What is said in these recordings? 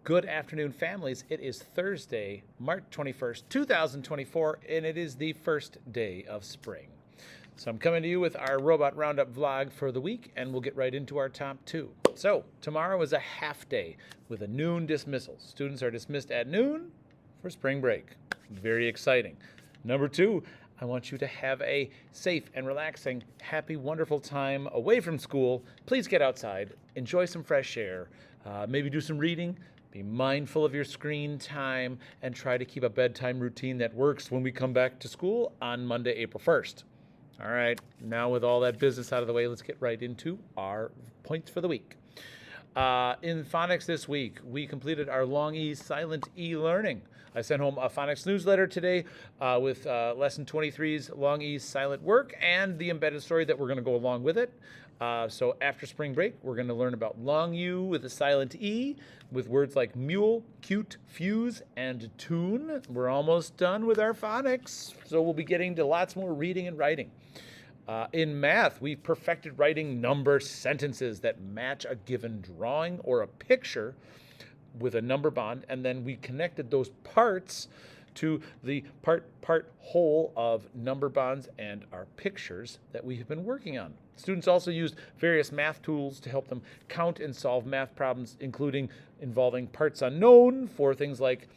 Good afternoon, families. It is Thursday, March 21st, 2024, and it is the first day of spring. So I'm coming to you with our Robot Roundup vlog for the week, and we'll get right into our top two. So tomorrow is a half day with a noon dismissal. Students are dismissed at noon for spring break. Very exciting. Number two, I want you to have a safe and relaxing, happy, wonderful time away from school. Please get outside, enjoy some fresh air, maybe do some reading. Be mindful of your screen time and try to keep a bedtime routine that works when we come back to school on Monday, April 1st. All right, now with all that business out of the way, let's get right into our points for the week. In Phonics this week, we completed our long E, silent E learning. I sent home a Phonics newsletter today with Lesson 23's long E silent work and the embedded story that we're going to go along with it. So after spring break, we're going to learn about long U with a silent E with words like mule, cute, fuse, and tune. We're almost done with our Phonics, so we'll be getting to lots more reading and writing. In math, we've perfected writing number sentences that match a given drawing or a picture with a number bond, and then we connected those parts to the part whole of number bonds and our pictures that we have been working on. Students also used various math tools to help them count and solve math problems, including involving parts unknown for things like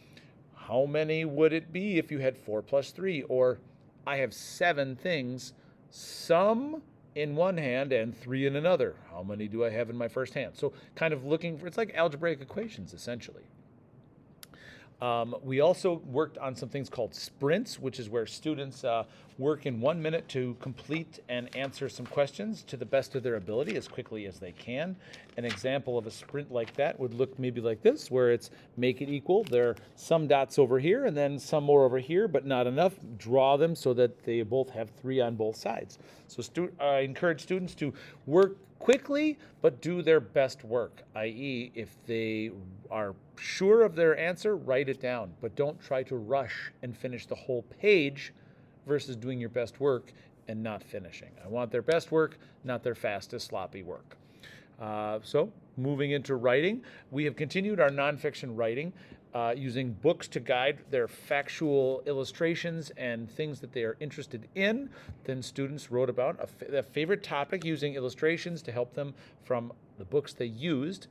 how many would it be if you had 4 plus 3, or I have 7 things, some in one hand and 3 in another. How many do I have in my first hand? So kind of looking for, it's like algebraic equations essentially. We also worked on some things called sprints, which is where students work in 1 minute to complete and answer some questions to the best of their ability as quickly as they can. An example of a sprint like that would look maybe like this, where it's make it equal. There are some dots over here and then some more over here, but not enough. Draw them so that they both have 3 on both sides. So I encourage students to work quickly, but do their best work, i.e. if they are sure of their answer, write it down, but don't try to rush and finish the whole page versus doing your best work and not finishing. I want their best work, not their fastest, sloppy work. So moving into writing, we have continued our nonfiction writing using books to guide their factual illustrations and things that they are interested in. Then students wrote about a favorite topic using illustrations to help them from the books they used.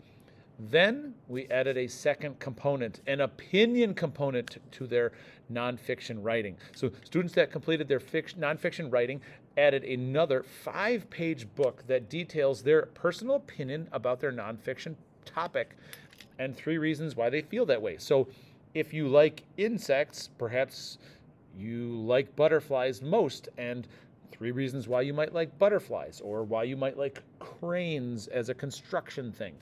Then we added a second component, an opinion component to their nonfiction writing. So students that completed their nonfiction writing added another 5-page book that details their personal opinion about their nonfiction topic and 3 reasons why they feel that way. So if you like insects, perhaps you like butterflies most, and 3 reasons why you might like butterflies, or why you might like cranes as a construction thing.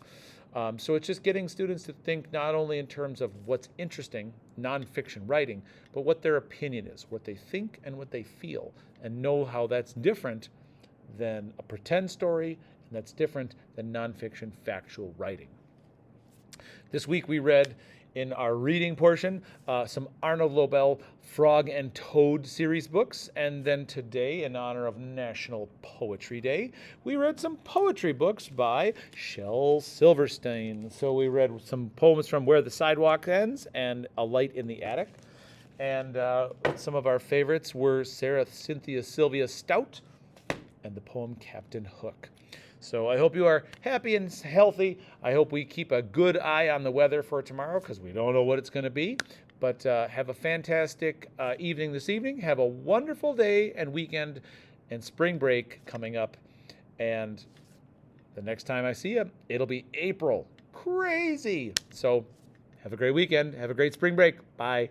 So it's just getting students to think not only in terms of what's interesting, nonfiction writing, but what their opinion is, what they think and what they feel, and know how that's different than a pretend story, and that's different than nonfiction factual writing. This week we read in our reading portion some Arnold Lobel Frog and Toad series books, and then today, in honor of National Poetry Day, we read some poetry books by Shel Silverstein. So we read some poems from Where the Sidewalk Ends and A Light in the Attic, and some of our favorites were Sarah Cynthia Sylvia Stout and the poem Captain Hook. So I hope you are happy and healthy. I hope we keep a good eye on the weather for tomorrow because we don't know what it's going to be. But have a fantastic evening this evening. Have a wonderful day and weekend and spring break coming up. And the next time I see you, it'll be April. Crazy. So have a great weekend. Have a great spring break. Bye.